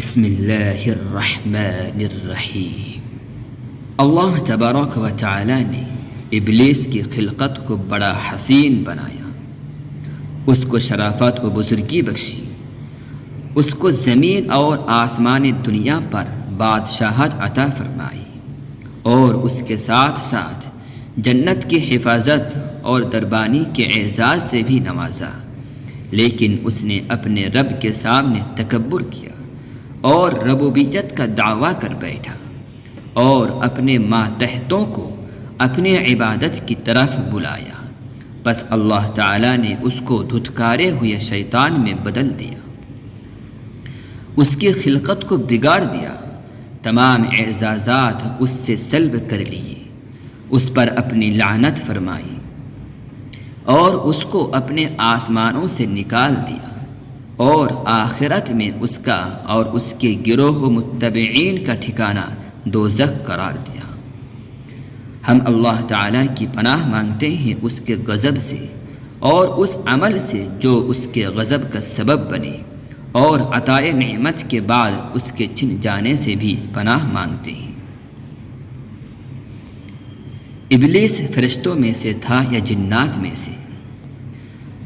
بسم اللہ الرحمن الرحیم۔ اللہ تبارک و تعالی نے ابلیس کی خلقت کو بڑا حسین بنایا، اس کو شرافت و بزرگی بخشی، اس کو زمین اور آسمان دنیا پر بادشاہت عطا فرمائی اور اس کے ساتھ ساتھ جنت کی حفاظت اور دربانی کے اعزاز سے بھی نوازا، لیکن اس نے اپنے رب کے سامنے تکبر کیا اور ربوبیت کا دعویٰ کر بیٹھا اور اپنے ماتحتوں کو اپنی عبادت کی طرف بلایا، پس اللہ تعالیٰ نے اس کو دھتکارے ہوئے شیطان میں بدل دیا، اس کی خلقت کو بگاڑ دیا، تمام اعزازات اس سے سلب کر لیے، اس پر اپنی لعنت فرمائی اور اس کو اپنے آسمانوں سے نکال دیا اور آخرت میں اس کا اور اس کے گروہ و متبعین کا ٹھکانہ دوزخ قرار دیا۔ ہم اللہ تعالیٰ کی پناہ مانگتے ہیں اس کے غضب سے اور اس عمل سے جو اس کے غضب کا سبب بنے، اور عطائے نعمت کے بعد اس کے چھن جانے سے بھی پناہ مانگتے ہیں۔ ابلیس فرشتوں میں سے تھا یا جنات میں سے؟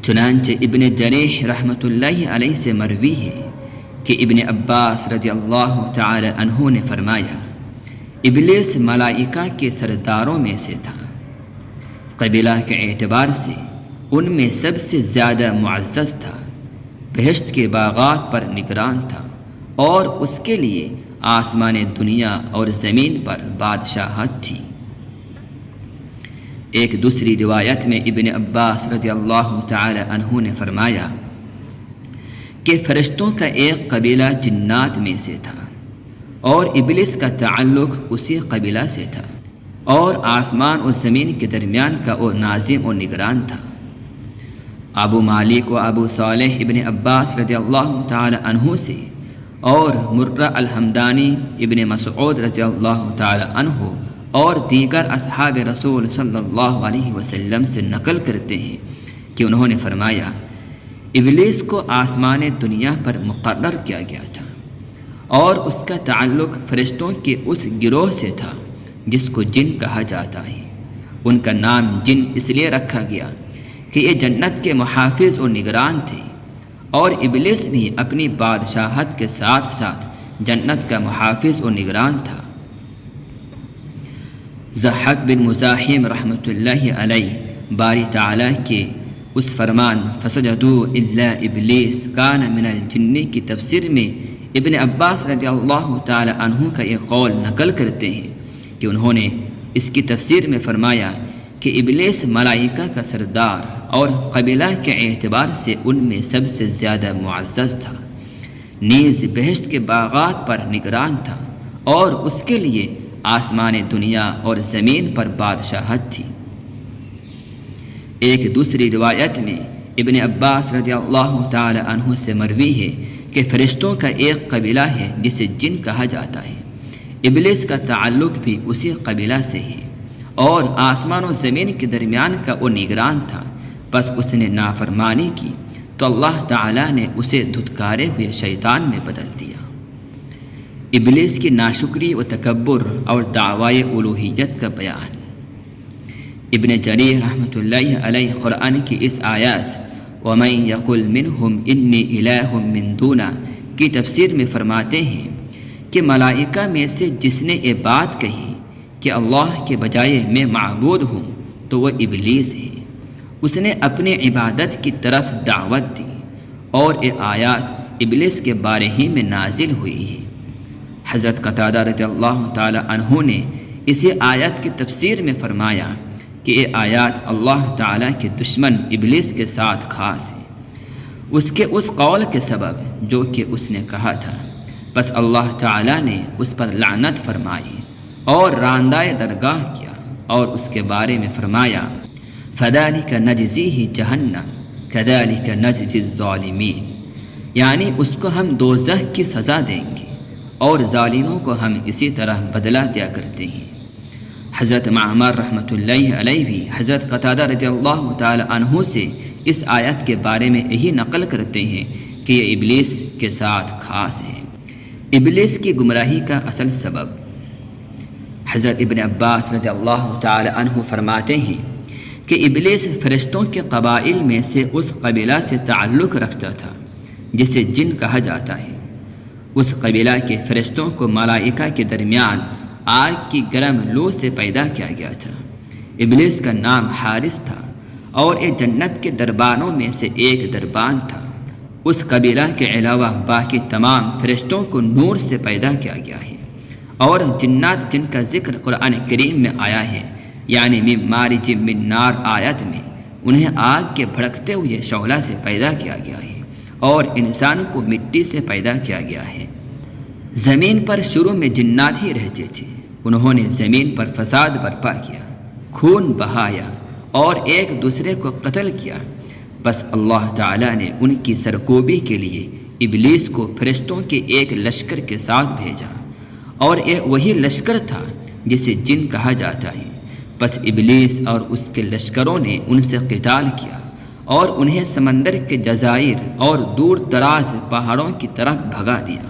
چنانچہ ابن جریح رحمۃ اللہ علیہ سے مروی ہے کہ ابن عباس رضی اللہ تعالی عنہ نے فرمایا، ابلیس ملائکہ کے سرداروں میں سے تھا، قبیلہ کے اعتبار سے ان میں سب سے زیادہ معزز تھا، بہشت کے باغات پر نگران تھا اور اس کے لیے آسمان دنیا اور زمین پر بادشاہت تھی۔ ایک دوسری روایت میں ابن عباس رضی اللہ تعالی عنہ نے فرمایا کہ فرشتوں کا ایک قبیلہ جنات میں سے تھا اور ابلیس کا تعلق اسی قبیلہ سے تھا، اور آسمان اور زمین کے درمیان کا وہ ناظم و نگران تھا۔ ابو مالک و ابو صالح ابن عباس رضی اللہ تعالی عنہ سے اور مرہ الحمدانی ابن مسعود رضی اللہ تعالی عنہ اور دیگر اصحاب رسول صلی اللہ علیہ وسلم سے نقل کرتے ہیں کہ انہوں نے فرمایا، ابلیس کو آسمان دنیا پر مقرر کیا گیا تھا اور اس کا تعلق فرشتوں کے اس گروہ سے تھا جس کو جن کہا جاتا ہے۔ ان کا نام جن اس لیے رکھا گیا کہ یہ جنت کے محافظ اور نگران تھے، اور ابلیس بھی اپنی بادشاہت کے ساتھ ساتھ جنت کا محافظ اور نگران تھا۔ ضحاک بن مزاحم رحمۃ اللہ علیہ باری تعالیٰ کے اس فرمان فسجدوا الا ابلیس کان من الجن کی تفسیر میں ابن عباس رضی اللہ تعالی عنہ کا یہ قول نقل کرتے ہیں کہ انہوں نے اس کی تفسیر میں فرمایا کہ ابلیس ملائکہ کا سردار اور قبیلہ کے اعتبار سے ان میں سب سے زیادہ معزز تھا، نیز بہشت کے باغات پر نگران تھا اور اس کے لیے آسمان دنیا اور زمین پر بادشاہت تھی۔ ایک دوسری روایت میں ابن عباس رضی اللہ تعالی عنہ سے مروی ہے کہ فرشتوں کا ایک قبیلہ ہے جسے جن کہا جاتا ہے، ابلیس کا تعلق بھی اسی قبیلہ سے ہے اور آسمان و زمین کے درمیان کا وہ نگران تھا، پس اس نے نافرمانی کی تو اللہ تعالی نے اسے دھتکارے ہوئے شیطان میں بدل دیا۔ ابلیس کی ناشکری و تکبر اور دعوی الوہیت کا بیان۔ ابن جریر رحمۃ اللہ علیہ قرآن کی اس آیات وَمَن يَقُلْ مِنْهُمْ إِنِّي إِلَٰهٌ مِّن دُونَ کی تفسیر میں فرماتے ہیں کہ ملائکہ میں سے جس نے یہ بات کہی کہ اللہ کے بجائے میں معبود ہوں تو وہ ابلیس ہے، اس نے اپنی عبادت کی طرف دعوت دی، اور یہ آیات ابلیس کے بارے ہی میں نازل ہوئی ہے۔ حضرت قتادہ رضی اللہ تعالی عنہ نے اسی آیت کی تفسیر میں فرمایا کہ یہ آیات اللہ تعالیٰ کے دشمن ابلیس کے ساتھ خاص ہے، اس کے اس قول کے سبب جو کہ اس نے کہا تھا، بس اللہ تعالیٰ نے اس پر لعنت فرمائی اور راندۂ درگاہ کیا اور اس کے بارے میں فرمایا فَذَلِكَ نَجْزِيهِ جَهَنَّمَ كَذَلِكَ نَجْزِي الظَّالِمِينَ، یعنی اس کو ہم دوزخ کی سزا دیں گے اور ظالموں کو ہم اسی طرح بدلہ دیا کرتے ہیں۔ حضرت معمر رحمۃ اللہ علیہ بھی حضرت قتادہ رضی اللہ تعالی عنہ سے اس آیت کے بارے میں یہی نقل کرتے ہیں کہ یہ ابلیس کے ساتھ خاص ہے۔ ابلیس کی گمراہی کا اصل سبب۔ حضرت ابن عباس رضی اللہ تعالی عنہ فرماتے ہیں کہ ابلیس فرشتوں کے قبائل میں سے اس قبیلہ سے تعلق رکھتا تھا جسے جن کہا جاتا ہے۔ اس قبیلہ کے فرشتوں کو ملائکہ کے درمیان آگ کی گرم لو سے پیدا کیا گیا تھا۔ ابلیس کا نام حارث تھا اور یہ جنت کے دربانوں میں سے ایک دربان تھا۔ اس قبیلہ کے علاوہ باقی تمام فرشتوں کو نور سے پیدا کیا گیا ہے، اور جنات جن کا ذکر قرآن کریم میں آیا ہے، یعنی من مارج من نار آیت میں، انہیں آگ کے بھڑکتے ہوئے شعلہ سے پیدا کیا گیا ہے، اور انسان کو مٹی سے پیدا کیا گیا ہے۔ زمین پر شروع میں جنات ہی رہتے تھے۔ انہوں نے زمین پر فساد برپا کیا، خون بہایا اور ایک دوسرے کو قتل کیا۔ بس اللہ تعالیٰ نے ان کی سرکوبی کے لیے ابلیس کو فرشتوں کے ایک لشکر کے ساتھ بھیجا، اور یہ وہی لشکر تھا جسے جن کہا جاتا ہے۔ بس ابلیس اور اس کے لشکروں نے ان سے قتال کیا اور انہیں سمندر کے جزائر اور دور دراز پہاڑوں کی طرف بھگا دیا۔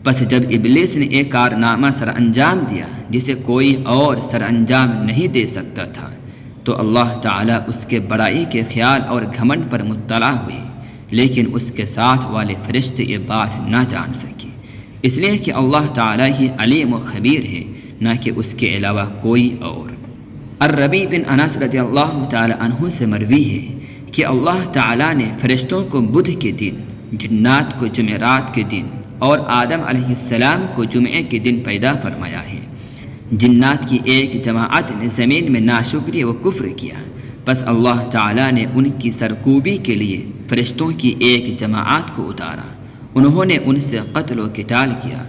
بس جب ابلیس نے ایک کارنامہ سر انجام دیا جسے کوئی اور سر انجام نہیں دے سکتا تھا، تو اللہ تعالیٰ اس کے بڑائی کے خیال اور گھمنڈ پر مطلع ہوئے، لیکن اس کے ساتھ والے فرشتے یہ بات نہ جان سکے، اس لیے کہ اللہ تعالیٰ ہی علیم و خبیر ہے، نہ کہ اس کے علاوہ کوئی اور۔ الربیع بن انس رضی اللہ تعالیٰ عنہ سے مروی ہے کہ اللہ تعالیٰ نے فرشتوں کو بدھ کے دن، جنات کو جمعرات کے دن اور آدم علیہ السلام کو جمعے کے دن پیدا فرمایا ہے۔ جنات کی ایک جماعت نے زمین میں ناشکری و کفر کیا، بس اللہ تعالیٰ نے ان کی سرکوبی کے لیے فرشتوں کی ایک جماعت کو اتارا۔ انہوں نے ان سے قتل و قتال کیا۔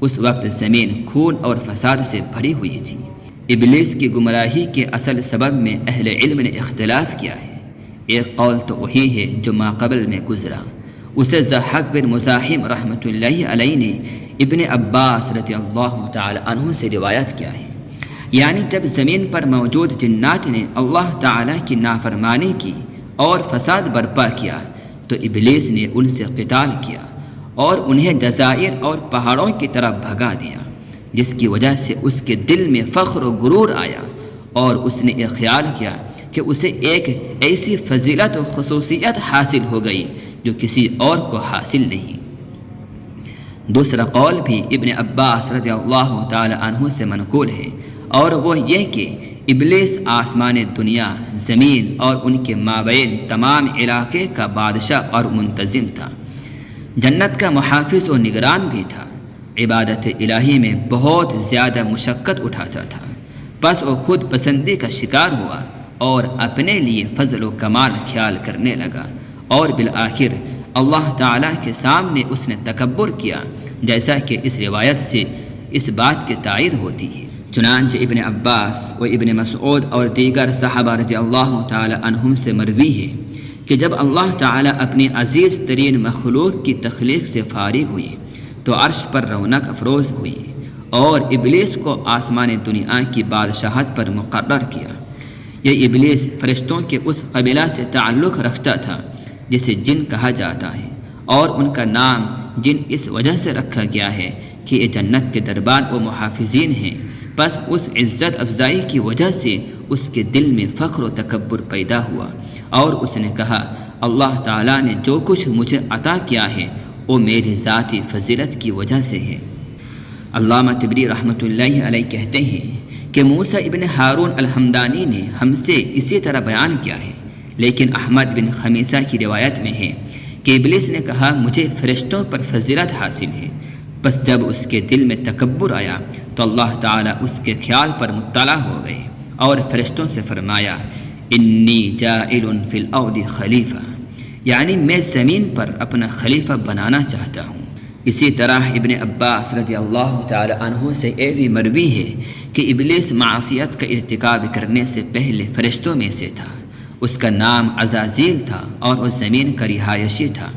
اس وقت زمین خون اور فساد سے بھری ہوئی تھی۔ ابلیس کی گمراہی کے اصل سبب میں اہل علم نے اختلاف کیا ہے۔ ایک قول تو وہی ہے جو ماقبل میں گزرا، اسے ضحاک بن مزاحم رحمۃ اللہ علیہ نے ابن عباس رضی اللہ تعالی عنہ سے روایت کیا ہے، یعنی جب زمین پر موجود جنات نے اللہ تعالیٰ کی نافرمانی کی اور فساد برپا کیا، تو ابلیس نے ان سے قتال کیا اور انہیں جزائر اور پہاڑوں کی طرف بھگا دیا، جس کی وجہ سے اس کے دل میں فخر و غرور آیا، اور اس نے یہ خیال کیا کہ اسے ایک ایسی فضیلت و خصوصیت حاصل ہو گئی جو کسی اور کو حاصل نہیں۔ دوسرا قول بھی ابن عباس رضی اللہ تعالی عنہ سے منقول ہے، اور وہ یہ کہ ابلیس آسمان دنیا، زمین اور ان کے مابین تمام علاقے کا بادشاہ اور منتظم تھا، جنت کا محافظ و نگران بھی تھا، عبادت الہی میں بہت زیادہ مشقت اٹھاتا تھا، بس وہ خود پسندی کا شکار ہوا اور اپنے لیے فضل و کمال خیال کرنے لگا، اور بالآخر اللہ تعالیٰ کے سامنے اس نے تکبر کیا، جیسا کہ اس روایت سے اس بات کی تائید ہوتی ہے۔ چنانچہ ابن عباس و ابن مسعود اور دیگر صحابہ رضی اللہ تعالی عنہم سے مروی ہے کہ جب اللہ تعالیٰ اپنی عزیز ترین مخلوق کی تخلیق سے فارغ ہوئی تو عرش پر رونق افروز ہوئی، اور ابلیس کو آسمان دنیا کی بادشاہت پر مقرر کیا۔ یہ ابلیس فرشتوں کے اس قبیلہ سے تعلق رکھتا تھا جسے جن کہا جاتا ہے، اور ان کا نام جن اس وجہ سے رکھا گیا ہے کہ یہ جنت کے دربان و محافظین ہیں۔ بس اس عزت افزائی کی وجہ سے اس کے دل میں فخر و تکبر پیدا ہوا، اور اس نے کہا اللہ تعالیٰ نے جو کچھ مجھے عطا کیا ہے وہ میری ذاتی فضیلت کی وجہ سے ہے۔ علامہ طبری رحمۃ اللہ علیہ کہتے ہیں کہ موسیٰ ابن ہارون الحمدانی نے ہم سے اسی طرح بیان کیا ہے، لیکن احمد بن خمیسہ کی روایت میں ہے کہ ابلیس نے کہا مجھے فرشتوں پر فضیلت حاصل ہے، بس جب اس کے دل میں تکبر آیا تو اللہ تعالیٰ اس کے خیال پر مطلع ہو گئے اور فرشتوں سے فرمایا انی جاعل فی الارض خلیفہ، یعنی میں زمین پر اپنا خلیفہ بنانا چاہتا ہوں۔ اسی طرح ابن عباس رضی اللہ تعالی عنہ سے یہ بھی مروی ہے کہ ابلیس معصیت کا ارتکاب کرنے سے پہلے فرشتوں میں سے تھا، اس کا نام عزازیل تھا اور وہ زمین کا رہائشی تھا،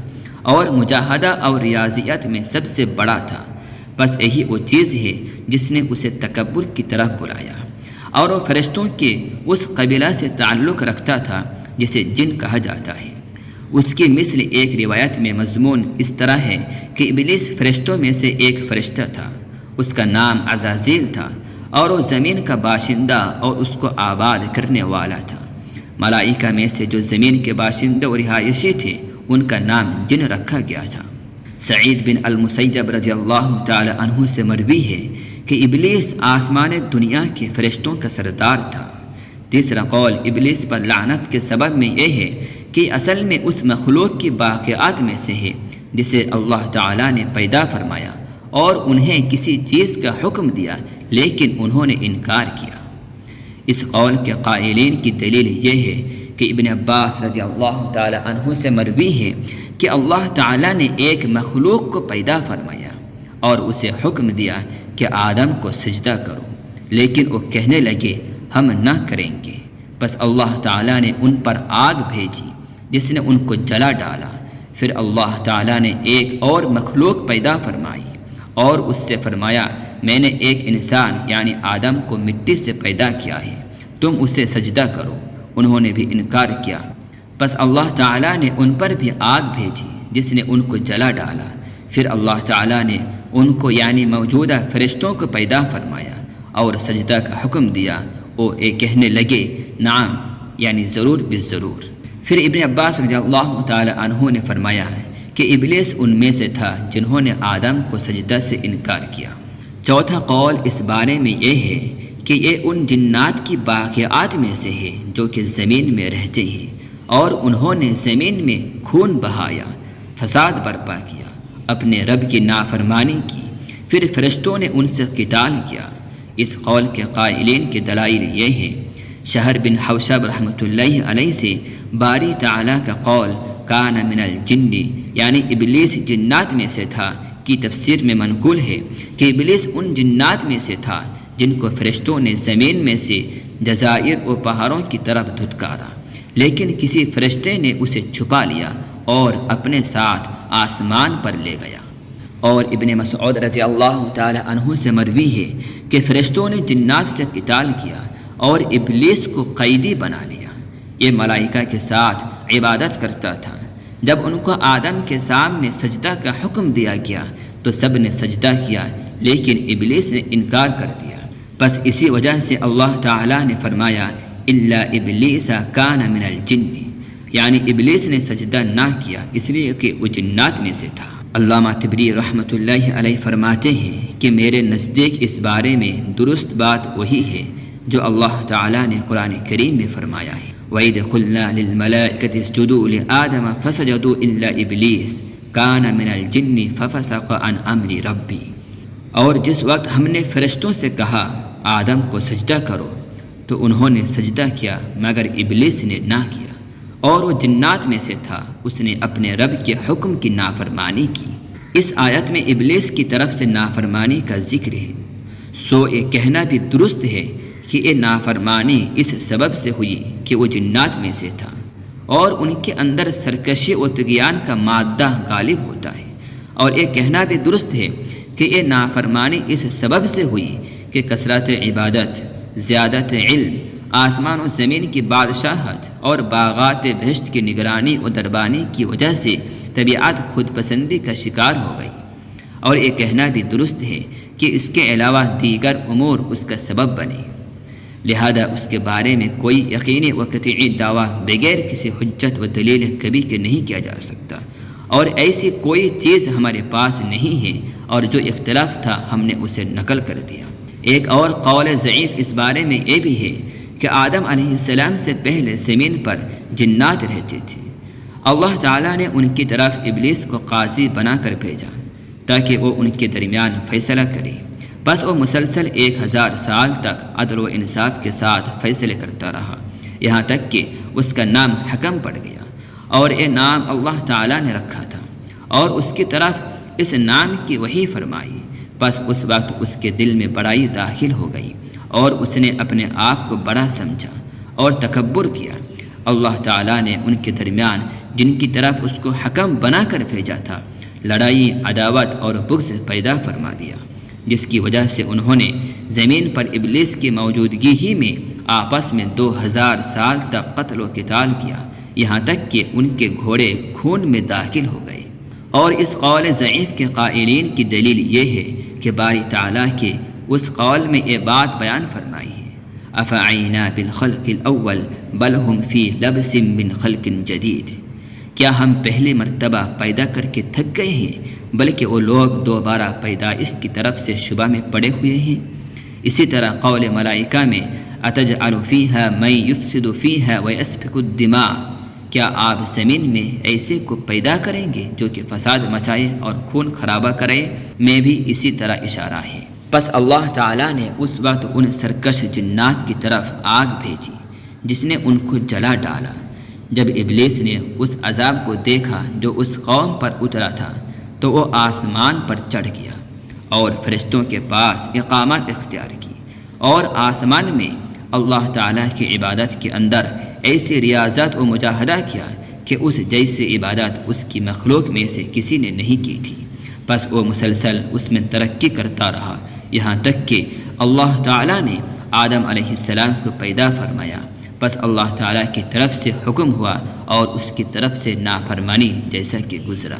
اور مجاہدہ اور ریاضیت میں سب سے بڑا تھا۔ بس یہی وہ چیز ہے جس نے اسے تکبر کی طرف بلایا، اور وہ فرشتوں کے اس قبیلہ سے تعلق رکھتا تھا جسے جن کہا جاتا ہے۔ اس کی مثل ایک روایت میں مضمون اس طرح ہے کہ ابلیس فرشتوں میں سے ایک فرشتہ تھا، اس کا نام عزازیل تھا اور وہ زمین کا باشندہ اور اس کو آباد کرنے والا تھا۔ ملائکہ میں سے جو زمین کے باشندے اور رہائشی تھے ان کا نام جن رکھا گیا تھا۔ سعید بن المسیب رضی اللہ تعالی عنہ سے مروی ہے کہ ابلیس آسمان دنیا کے فرشتوں کا سردار تھا۔ تیسرا قول ابلیس پر لعنت کے سبب میں یہ ہے کہ اصل میں اس مخلوق کی باقیات میں سے ہے جسے اللہ تعالیٰ نے پیدا فرمایا اور انہیں کسی چیز کا حکم دیا لیکن انہوں نے انکار کیا۔ اس قول کے قائلین کی دلیل یہ ہے کہ ابن عباس رضی اللہ تعالی عنہ سے مروی ہے کہ اللہ تعالیٰ نے ایک مخلوق کو پیدا فرمایا اور اسے حکم دیا کہ آدم کو سجدہ کرو، لیکن وہ کہنے لگے ہم نہ کریں گے۔ بس اللہ تعالیٰ نے ان پر آگ بھیجی جس نے ان کو جلا ڈالا۔ پھر اللہ تعالیٰ نے ایک اور مخلوق پیدا فرمائی اور اس سے فرمایا میں نے ایک انسان یعنی آدم کو مٹی سے پیدا کیا ہے، تم اسے سجدہ کرو۔ انہوں نے بھی انکار کیا، بس اللہ تعالیٰ نے ان پر بھی آگ بھیجی جس نے ان کو جلا ڈالا۔ پھر اللہ تعالیٰ نے ان کو یعنی موجودہ فرشتوں کو پیدا فرمایا اور سجدہ کا حکم دیا۔ وہ کہنے لگے نعم یعنی ضرور بالضرور۔ پھر ابن عباس رضی اللہ تعالی عنہ نے فرمایا کہ ابلیس ان میں سے تھا جنہوں نے آدم کو سجدہ سے انکار کیا۔ چوتھا قول اس بارے میں یہ ہے کہ یہ ان جنات کی باقیات میں سے ہے جو کہ زمین میں رہتے ہیں اور انہوں نے زمین میں خون بہایا، فساد برپا کیا، اپنے رب کی نافرمانی کی، پھر فرشتوں نے ان سے قتال کیا۔ اس قول کے قائلین کے دلائل یہ ہیں۔ شہر بن حوشب رحمۃ اللہ علیہ سے باری تعالیٰ کا قول کان من الجن یعنی ابلیس جنات میں سے تھا کی تفسیر میں منقول ہے کہ ابلیس ان جنات میں سے تھا جن کو فرشتوں نے زمین میں سے جزائر و پہاڑوں کی طرف دھتکارا، لیکن کسی فرشتے نے اسے چھپا لیا اور اپنے ساتھ آسمان پر لے گیا۔ اور ابن مسعود رضی اللہ تعالی عنہ سے مروی ہے کہ فرشتوں نے جنات سے قتال کیا اور ابلیس کو قیدی بنا لیا۔ یہ ملائکہ کے ساتھ عبادت کرتا تھا۔ جب ان کو آدم کے سامنے سجدہ کا حکم دیا گیا تو سب نے سجدہ کیا لیکن ابلیس نے انکار کر دیا۔ بس اسی وجہ سے اللہ تعالیٰ نے فرمایا الا ابلیس کان من الجن، یعنی ابلیس نے سجدہ نہ کیا اس لیے کہ وہ جنات میں سے تھا۔ علامہ طبری رحمۃ اللہ علیہ فرماتے ہیں کہ میرے نزدیک اس بارے میں درست بات وہی ہے جو اللہ تعالیٰ نے قرآن کریم میں فرمایا ہے وَإِذْ قُلْنَا لِلْمَلَائِكَةِ اسْجُدُوا لِآدَمَ فَسَجَدُوا إِلَّا إِبْلِيسَ كَانَ مِنَ الْجِنِّ فَفَسَقَ عَنْ أَمْرِ رَبِّهِ۔ اور جس وقت ہم نے فرشتوں سے کہا آدم کو سجدہ کرو تو انہوں نے سجدہ کیا مگر ابلیس نے نہ کیا، اور وہ جنات میں سے تھا، اس نے اپنے رب کے حکم کی نافرمانی کی۔ اس آیت میں ابلیس کی طرف سے نافرمانی کا ذکر ہے، سو یہ کہنا بھی درست ہے کہ یہ نافرمانی اس سبب سے ہوئی کہ وہ جنات میں سے تھا اور ان کے اندر سرکشی و طغیان کا مادہ غالب ہوتا ہے، اور یہ کہنا بھی درست ہے کہ یہ نافرمانی اس سبب سے ہوئی کہ کثرت عبادت، زیادت علم، آسمان و زمین کی بادشاہت اور باغات بہشت کی نگرانی و دربانی کی وجہ سے طبیعت خود پسندی کا شکار ہو گئی، اور یہ کہنا بھی درست ہے کہ اس کے علاوہ دیگر امور اس کا سبب بنے، لہذا اس کے بارے میں کوئی یقینی و قطعی دعویٰ بغیر کسی حجت و دلیل کبھی کے نہیں کیا جا سکتا، اور ایسی کوئی چیز ہمارے پاس نہیں ہے، اور جو اختلاف تھا ہم نے اسے نقل کر دیا۔ ایک اور قول ضعیف اس بارے میں یہ بھی ہے کہ آدم علیہ السلام سے پہلے زمین پر جنات رہتے تھے، اللہ تعالیٰ نے ان کی طرف ابلیس کو قاضی بنا کر بھیجا تاکہ وہ ان کے درمیان فیصلہ کرے، بس وہ مسلسل 1000 سال تک عدل و انصاف کے ساتھ فیصلے کرتا رہا، یہاں تک کہ اس کا نام حکم پڑ گیا، اور یہ نام اللہ تعالیٰ نے رکھا تھا، اور اس کی طرف اس نام کی وحی فرمائی، بس اس وقت اس کے دل میں بڑائی داخل ہو گئی اور اس نے اپنے آپ کو بڑا سمجھا اور تکبر کیا۔ اللہ تعالیٰ نے ان کے درمیان جن کی طرف اس کو حکم بنا کر بھیجا تھا لڑائی، عداوت اور بغض پیدا فرما دیا، جس کی وجہ سے انہوں نے زمین پر ابلیس کی موجودگی ہی میں آپس میں 2000 سال تک قتل و قتال کیا، یہاں تک کہ ان کے گھوڑے خون میں داخل ہو گئے۔ اور اس قول ضعیف کے قائلین کی دلیل یہ ہے کہ باری تعالیٰ کے اس قول میں یہ بات بیان فرمائی ہے، افعینا بالخلق الاول بل ہم فی لبس من خلق جدید، کیا ہم پہلی مرتبہ پیدا کر کے تھک گئے ہیں بلکہ وہ لوگ دوبارہ پیدائش کی طرف سے شبہ میں پڑے ہوئے ہیں۔ اسی طرح قول ملائکہ میں اتجعل فیہا من یفسد فیہا ویسفک الدماء، کیا آپ زمین میں ایسے کو پیدا کریں گے جو کہ فساد مچائے اور خون خرابہ کرے، میں بھی اسی طرح اشارہ ہے۔ پس اللہ تعالیٰ نے اس وقت ان سرکش جنات کی طرف آگ بھیجی جس نے ان کو جلا ڈالا۔ جب ابلیس نے اس عذاب کو دیکھا جو اس قوم پر اترا تھا تو وہ آسمان پر چڑھ گیا اور فرشتوں کے پاس اقامت اختیار کی، اور آسمان میں اللہ تعالیٰ کی عبادت کے اندر ایسی ریاضت و مجاہدہ کیا کہ اس جیسی عبادت اس کی مخلوق میں سے کسی نے نہیں کی تھی۔ بس وہ مسلسل اس میں ترقی کرتا رہا یہاں تک کہ اللہ تعالیٰ نے آدم علیہ السلام کو پیدا فرمایا۔ بس اللہ تعالیٰ کی طرف سے حکم ہوا اور اس کی طرف سے نافرمانی جیسا کہ گزرا۔